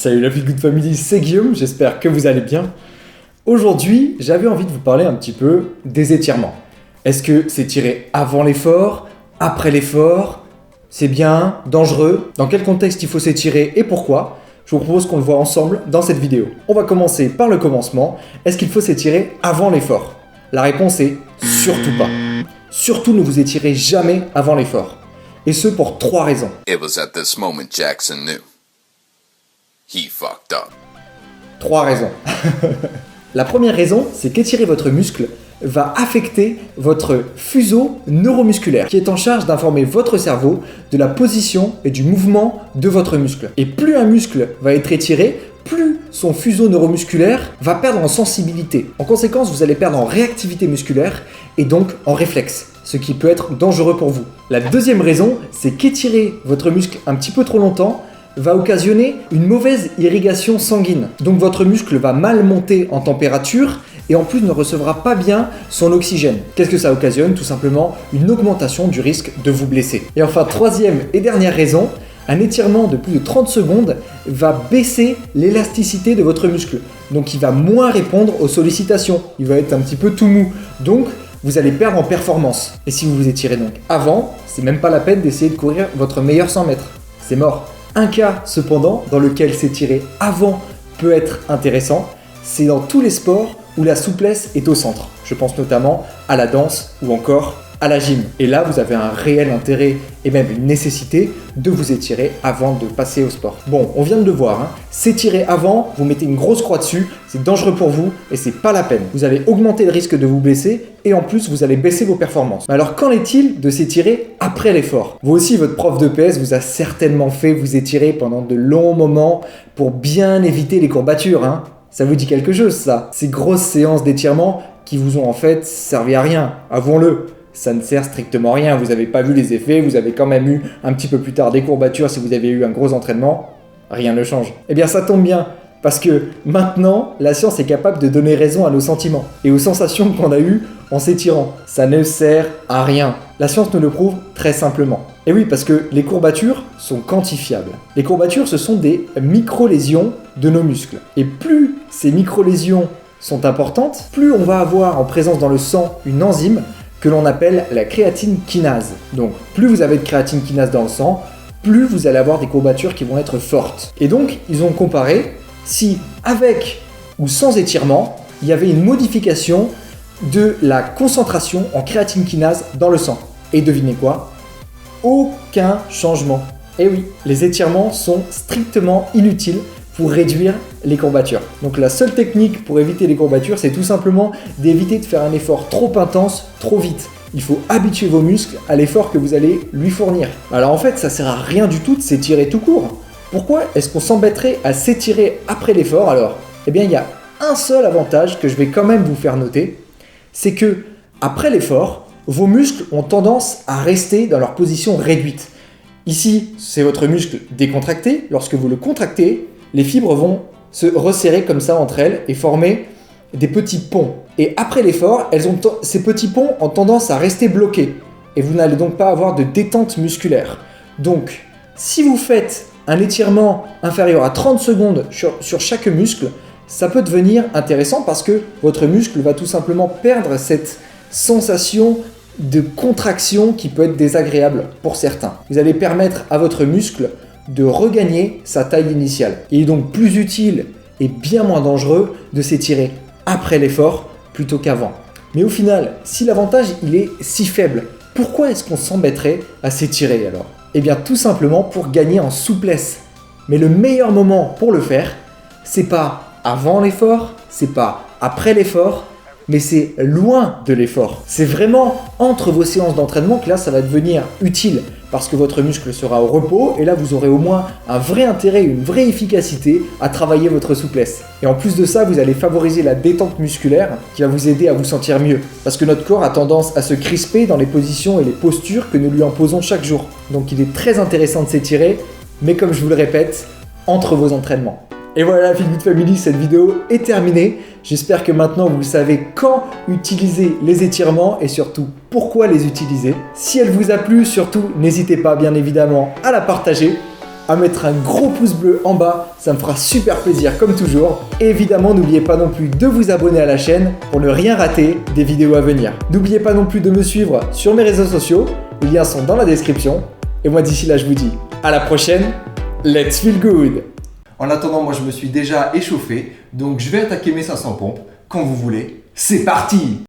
Salut la Feel Good Family, c'est Guillaume, j'espère que vous allez bien. Aujourd'hui, j'avais envie de vous parler un petit peu des étirements. Est-ce que s'étirer avant l'effort, après l'effort, c'est bien, dangereux? Dans quel contexte il faut s'étirer et pourquoi? Je vous propose qu'on le voit ensemble dans cette vidéo. On va commencer par le commencement. Est-ce qu'il faut s'étirer avant l'effort? La réponse est surtout pas. Surtout ne vous étirez jamais avant l'effort. Et ce pour 3 raisons. It was at this moment Jackson knew. He fucked up. 3 raisons. La première raison, c'est qu'étirer votre muscle va affecter votre fuseau neuromusculaire qui est en charge d'informer votre cerveau de la position et du mouvement de votre muscle. Et plus un muscle va être étiré, plus son fuseau neuromusculaire va perdre en sensibilité. En conséquence, vous allez perdre en réactivité musculaire et donc en réflexe, ce qui peut être dangereux pour vous. La deuxième raison, c'est qu'étirer votre muscle un petit peu trop longtemps va occasionner une mauvaise irrigation sanguine. Donc votre muscle va mal monter en température et en plus ne recevra pas bien son oxygène. Qu'est-ce que ça occasionne? Tout simplement une augmentation du risque de vous blesser. Et enfin, troisième et dernière raison, un étirement de plus de 30 secondes va baisser l'élasticité de votre muscle. Donc il va moins répondre aux sollicitations. Il va être un petit peu tout mou. Donc vous allez perdre en performance. Et si vous vous étirez donc avant, c'est même pas la peine d'essayer de courir votre meilleur 100 mètres. C'est mort. Un cas cependant dans lequel s'étirer avant peut être intéressant, c'est dans tous les sports où la souplesse est au centre. Je pense notamment à la danse ou encore à la gym. Et là, vous avez un réel intérêt et même une nécessité de vous étirer avant de passer au sport. Bon, on vient de le voir, hein. S'étirer avant, vous mettez une grosse croix dessus, c'est dangereux pour vous et c'est pas la peine. Vous allez augmenter le risque de vous blesser et en plus, vous allez baisser vos performances. Mais alors, qu'en est-il de s'étirer après l'effort? Vous aussi, votre prof de PS vous a certainement fait vous étirer pendant de longs moments pour bien éviter les courbatures, hein. Ça vous dit quelque chose, ça? Ces grosses séances d'étirement qui vous ont en fait servi à rien, avouons-le. Ça ne sert strictement à rien, vous n'avez pas vu les effets, vous avez quand même eu un petit peu plus tard des courbatures si vous avez eu un gros entraînement, rien ne change. Eh bien ça tombe bien, parce que maintenant, la science est capable de donner raison à nos sentiments et aux sensations qu'on a eues en s'étirant. Ça ne sert à rien. La science nous le prouve très simplement. Et oui, parce que les courbatures sont quantifiables. Les courbatures, ce sont des micro-lésions de nos muscles. Et plus ces micro-lésions sont importantes, plus on va avoir en présence dans le sang une enzyme que l'on appelle la créatine kinase. Donc, plus vous avez de créatine kinase dans le sang, plus vous allez avoir des courbatures qui vont être fortes. Et donc, ils ont comparé si, avec ou sans étirement, il y avait une modification de la concentration en créatine kinase dans le sang. Et devinez quoi? Aucun changement. Et oui, les étirements sont strictement inutiles pour réduire les courbatures. Donc la seule technique pour éviter les courbatures, c'est tout simplement d'éviter de faire un effort trop intense, trop vite. Il faut habituer vos muscles à l'effort que vous allez lui fournir. Alors en fait, ça sert à rien du tout de s'étirer tout court. Pourquoi est-ce qu'on s'embêterait à s'étirer après l'effort alors? Eh bien, il y a un seul avantage que je vais quand même vous faire noter, c'est que après l'effort, vos muscles ont tendance à rester dans leur position réduite. Ici, c'est votre muscle décontracté. Lorsque vous le contractez, les fibres vont se resserrer comme ça entre elles et former des petits ponts. Et après l'effort, ces petits ponts ont tendance à rester bloqués. Et vous n'allez donc pas avoir de détente musculaire. Donc, si vous faites un étirement inférieur à 30 secondes sur chaque muscle, ça peut devenir intéressant parce que votre muscle va tout simplement perdre cette sensation de contraction qui peut être désagréable pour certains. Vous allez permettre à votre muscle de regagner sa taille initiale. Il est donc plus utile et bien moins dangereux de s'étirer après l'effort plutôt qu'avant. Mais au final, si l'avantage il est si faible, pourquoi est-ce qu'on s'embêterait à s'étirer alors? Eh bien tout simplement pour gagner en souplesse. Mais le meilleur moment pour le faire, c'est pas avant l'effort, c'est pas après l'effort, mais c'est loin de l'effort. C'est vraiment entre vos séances d'entraînement que là, ça va devenir utile parce que votre muscle sera au repos et là, vous aurez au moins un vrai intérêt, une vraie efficacité à travailler votre souplesse. Et en plus de ça, vous allez favoriser la détente musculaire qui va vous aider à vous sentir mieux parce que notre corps a tendance à se crisper dans les positions et les postures que nous lui imposons chaque jour. Donc, il est très intéressant de s'étirer, mais comme je vous le répète, entre vos entraînements. Et voilà, Feel Good Family, cette vidéo est terminée. J'espère que maintenant vous savez quand utiliser les étirements et surtout pourquoi les utiliser. Si elle vous a plu, surtout n'hésitez pas bien évidemment à la partager. à mettre un gros pouce bleu en bas, ça me fera super plaisir comme toujours. Et évidemment, n'oubliez pas non plus de vous abonner à la chaîne pour ne rien rater des vidéos à venir. N'oubliez pas non plus de me suivre sur mes réseaux sociaux, les liens sont dans la description. Et moi d'ici là, je vous dis à la prochaine, let's feel good! En attendant, moi je me suis déjà échauffé, donc je vais attaquer mes 500 pompes quand vous voulez. C'est parti!